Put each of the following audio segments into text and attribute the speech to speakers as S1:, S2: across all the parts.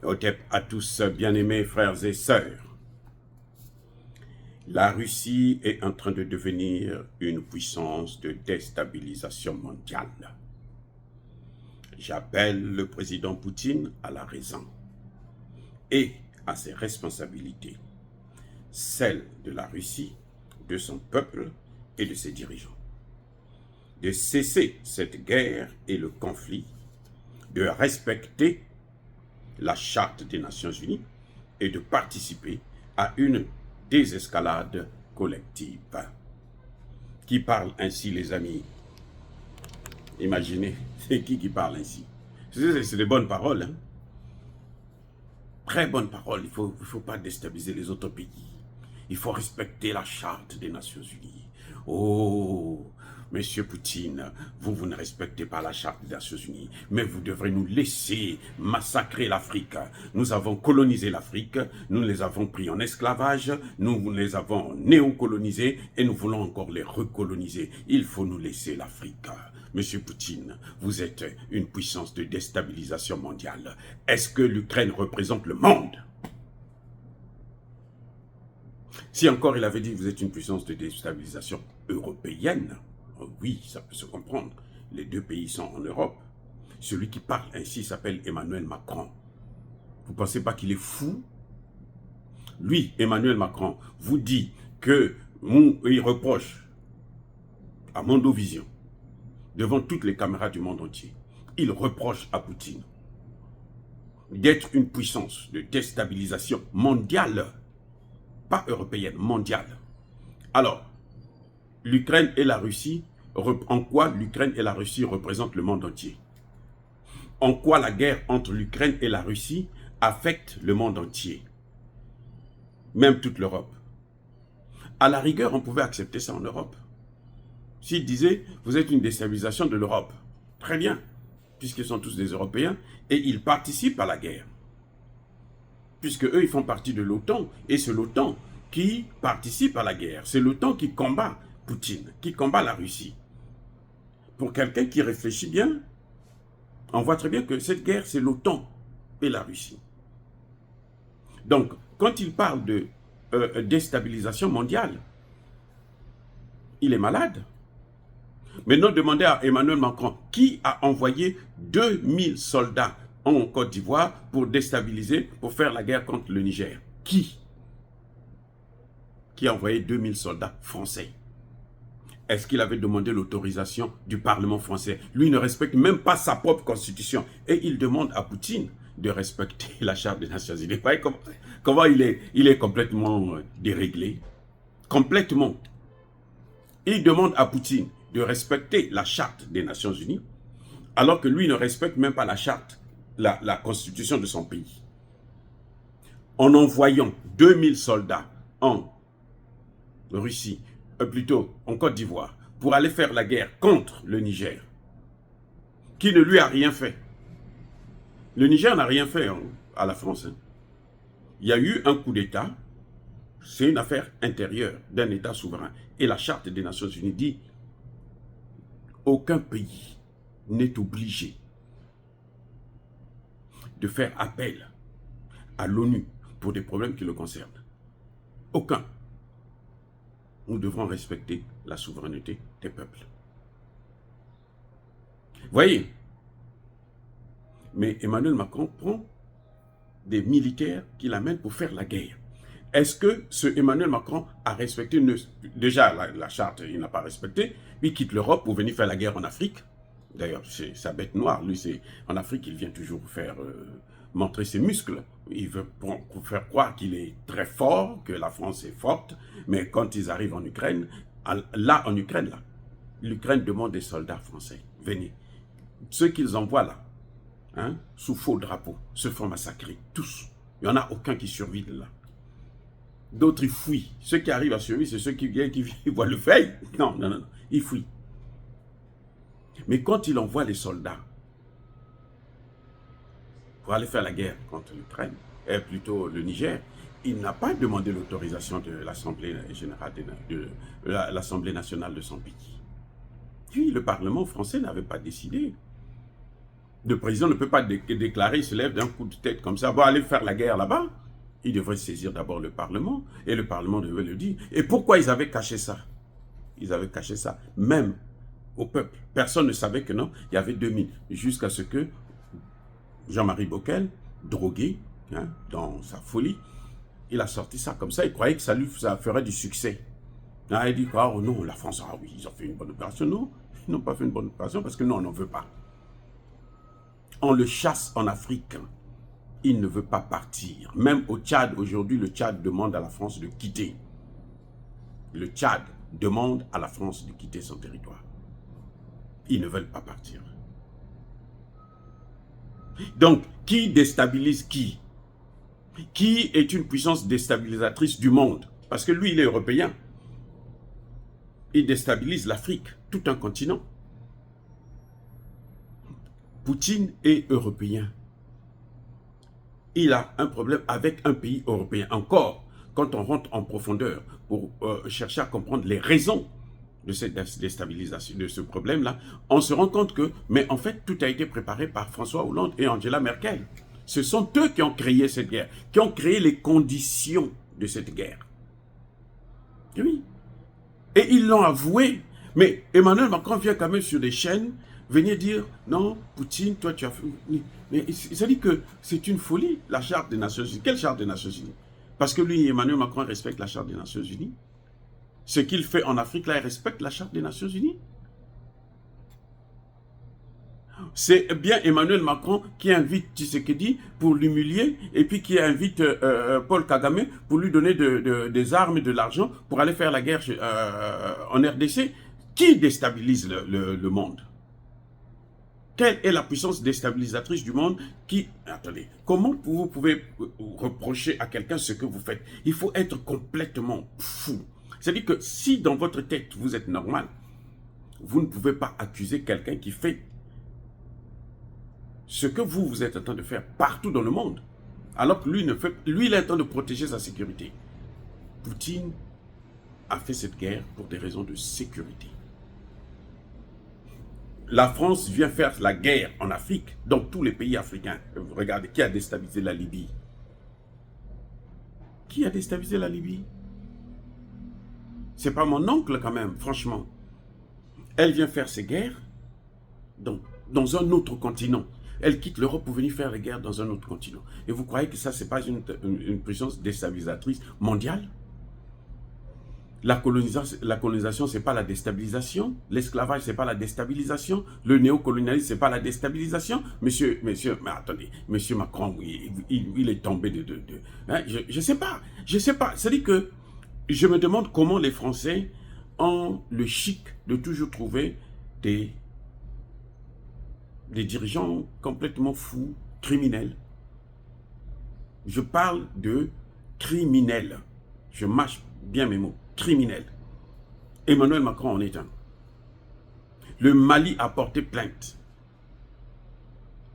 S1: Hotep à tous, bien-aimés frères et sœurs. La Russie est en train de devenir une puissance de déstabilisation mondiale. J'appelle le président Poutine à la raison et à ses responsabilités, celles de la Russie, de son peuple et de ses dirigeants. De cesser cette guerre et le conflit, de respecter la Charte des Nations Unies et de participer à une désescalade collective. Qui parle ainsi, les amis? Imaginez, c'est qui parle ainsi? C'est des bonnes paroles, hein? Très bonnes paroles. Il ne faut pas déstabiliser les autres pays. Il faut respecter la Charte des Nations Unies. Oh, Monsieur Poutine, vous ne respectez pas la Charte des Nations Unies, mais vous devrez nous laisser massacrer l'Afrique. Nous avons colonisé l'Afrique, nous les avons pris en esclavage, nous les avons néocolonisés et nous voulons encore les recoloniser. Il faut nous laisser l'Afrique. Monsieur Poutine, vous êtes une puissance de déstabilisation mondiale. Est-ce que l'Ukraine représente le monde? Si encore il avait dit que vous êtes une puissance de déstabilisation européenne, oui, ça peut se comprendre. Les deux pays sont en Europe. Celui qui parle ainsi s'appelle Emmanuel Macron. Vous ne pensez pas qu'il est fou? Lui, Emmanuel Macron, vous dit qu'il reproche à Mondovision, devant toutes les caméras du monde entier, il reproche à Poutine d'être une puissance de déstabilisation mondiale, pas européenne, mondiale. Alors, l'Ukraine et la Russie, en quoi l'Ukraine et la Russie représentent le monde entier? En quoi la guerre entre l'Ukraine et la Russie affecte le monde entier? Même toute l'Europe. À la rigueur, on pouvait accepter ça en Europe. S'ils disaient, vous êtes une déstabilisation de l'Europe, très bien, puisqu'ils sont tous des Européens, et ils participent à la guerre. Puisque eux, ils font partie de l'OTAN, et c'est l'OTAN qui participe à la guerre. C'est l'OTAN qui combat Poutine, qui combat la Russie. Pour quelqu'un qui réfléchit bien, on voit très bien que cette guerre, c'est l'OTAN et la Russie. Donc, quand il parle de déstabilisation mondiale, il est malade. Maintenant, demandez à Emmanuel Macron, qui a envoyé 2000 soldats en Côte d'Ivoire pour déstabiliser, pour faire la guerre contre le Niger? Qui a envoyé 2000 soldats français? Est-ce qu'il avait demandé l'autorisation du Parlement français? Lui ne respecte même pas sa propre constitution. Et il demande à Poutine de respecter la Charte des Nations Unies. Vous voyez comment il est complètement déréglé? Complètement. Il demande à Poutine de respecter la Charte des Nations Unies, alors que lui ne respecte même pas la Charte, la constitution de son pays. En envoyant 2000 soldats en Russie, plutôt en Côte d'Ivoire, pour aller faire la guerre contre le Niger, qui ne lui a rien fait. Le Niger n'a rien fait à la France. Il y a eu un coup d'État, c'est une affaire intérieure d'un État souverain. Et la Charte des Nations Unies dit aucun pays n'est obligé de faire appel à l'ONU pour des problèmes qui le concernent. Aucun. Nous devrons respecter la souveraineté des peuples. Voyez, mais Emmanuel Macron prend des militaires qui l'amènent pour faire la guerre. Est-ce que ce Emmanuel Macron a respecté, déjà la charte, il n'a pas respecté, il quitte l'Europe pour venir faire la guerre en Afrique? D'ailleurs, c'est sa bête noire, lui, c'est en Afrique, il vient toujours faire montrer ses muscles. Il veut faire croire qu'il est très fort, que la France est forte, mais quand ils arrivent en Ukraine, l'Ukraine demande des soldats français, venez. Ceux qu'ils envoient là, hein, sous faux drapeau, se font massacrer, tous. Il n'y en a aucun qui survit de là. D'autres, ils fuient. Ceux qui arrivent à survivre, c'est ceux qui voient le fait. Non, ils fuient. Mais quand il envoie les soldats pour aller faire la guerre contre l'Ukraine, et plutôt le Niger, il n'a pas demandé l'autorisation de l'Assemblée générale, de l'Assemblée nationale de son pays. Puis le Parlement français n'avait pas décidé. Le président ne peut pas déclarer, il se lève d'un coup de tête comme ça, va aller faire la guerre là-bas. Il devrait saisir d'abord le Parlement, et le Parlement devait le dire. Et pourquoi ils avaient caché ça? Ils avaient caché ça, même au peuple. Personne ne savait que non, il y avait 2000. Jusqu'à ce que Jean-Marie Bockel, drogué, hein, dans sa folie, il a sorti ça comme ça, il croyait que ça ferait du succès. Là, il dit, oh non, la France, ah oui, ils ont fait une bonne opération. Non, ils n'ont pas fait une bonne opération parce que non, on n'en veut pas. On le chasse en Afrique. Il ne veut pas partir. Même au Tchad, aujourd'hui, le Tchad demande à la France de quitter. Le Tchad demande à la France de quitter son territoire. Ils ne veulent pas partir. Donc, qui déstabilise qui? Qui est une puissance déstabilisatrice du monde? Parce que lui, il est européen. Il déstabilise l'Afrique, tout un continent. Poutine est européen. Il a un problème avec un pays européen. Encore, quand on rentre en profondeur pour chercher à comprendre les raisons de cette déstabilisation, de ce problème-là, on se rend compte que, mais en fait, tout a été préparé par François Hollande et Angela Merkel. Ce sont eux qui ont créé cette guerre, qui ont créé les conditions de cette guerre. Oui. Et ils l'ont avoué. Mais Emmanuel Macron vient quand même sur des chaînes venir dire, non, Poutine, toi tu as fait... Mais ça dit que c'est une folie, la Charte des Nations Unies. Quelle Charte des Nations Unies? Parce que lui, Emmanuel Macron, respecte la Charte des Nations Unies. Ce qu'il fait en Afrique, là, il respecte la Charte des Nations Unies. C'est bien Emmanuel Macron qui invite Tshisekedi pour l'humilier et puis qui invite Paul Kagame pour lui donner des armes et de l'argent pour aller faire la guerre en RDC. Qui déstabilise le monde? Quelle est la puissance déstabilisatrice du monde qui... Attendez, comment vous pouvez reprocher à quelqu'un ce que vous faites? Il faut être complètement fou. C'est-à-dire que si dans votre tête vous êtes normal, vous ne pouvez pas accuser quelqu'un qui fait ce que vous êtes en train de faire partout dans le monde. Alors que lui, il est en train de protéger sa sécurité. Poutine a fait cette guerre pour des raisons de sécurité. La France vient faire la guerre en Afrique, dans tous les pays africains. Regardez, qui a déstabilisé la Libye? Qui a déstabilisé la Libye? C'est pas mon oncle quand même, franchement. Elle vient faire ses guerres dans un autre continent. Elle quitte l'Europe pour venir faire la guerre dans un autre continent. Et vous croyez que ça, c'est pas une puissance déstabilisatrice mondiale? La colonisation, c'est pas la déstabilisation. L'esclavage, c'est pas la déstabilisation. Le néocolonialisme, c'est pas la déstabilisation. Monsieur, mais attendez, monsieur Macron, il est tombé hein, je sais pas. C'est-à-dire que je me demande comment les Français ont le chic de toujours trouver des dirigeants complètement fous, criminels. Je parle de criminels. Je mâche bien mes mots. Criminels. Emmanuel Macron en est un. Le Mali a porté plainte.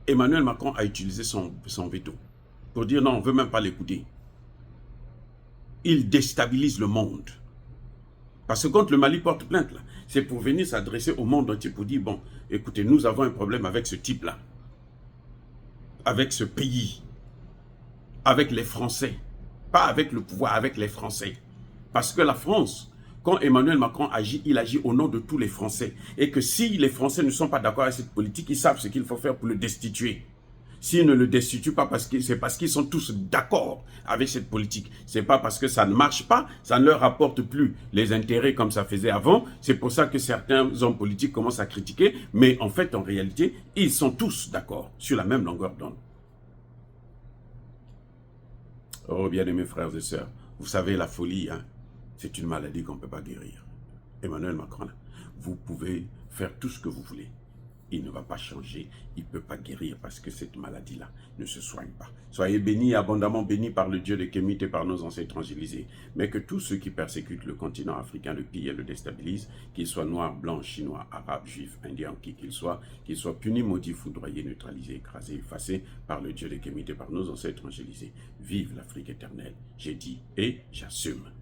S1: Emmanuel Macron a utilisé son veto pour dire non, on ne veut même pas l'écouter. Il déstabilise le monde. Parce que quand le Mali porte plainte, c'est pour venir s'adresser au monde entier pour dire, bon, écoutez, nous avons un problème avec ce type-là, avec ce pays, avec les Français, pas avec le pouvoir, avec les Français. Parce que la France, quand Emmanuel Macron agit, il agit au nom de tous les Français. Et que si les Français ne sont pas d'accord avec cette politique, ils savent ce qu'il faut faire pour le destituer. S'ils ne le destituent pas, c'est parce qu'ils sont tous d'accord avec cette politique. C'est pas parce que ça ne marche pas, ça ne leur rapporte plus les intérêts comme ça faisait avant. C'est pour ça que certains hommes politiques commencent à critiquer. Mais en fait, en réalité, ils sont tous d'accord sur la même longueur d'onde. Oh, bien-aimés frères et sœurs, vous savez, la folie, hein, c'est une maladie qu'on ne peut pas guérir. Emmanuel Macron, vous pouvez faire tout ce que vous voulez. Il ne va pas changer, il ne peut pas guérir parce que cette maladie-là ne se soigne pas. Soyez bénis, abondamment bénis par le Dieu de Kémite et par nos ancêtres angélisés. Mais que tous ceux qui persécutent le continent africain, le pillent et le déstabilisent, qu'ils soient noirs, blancs, chinois, arabes, juifs, indiens, qui qu'ils soient punis, maudits, foudroyés, neutralisés, écrasés, effacés par le Dieu de Kémite et par nos ancêtres angélisés. Vive l'Afrique éternelle, j'ai dit et j'assume.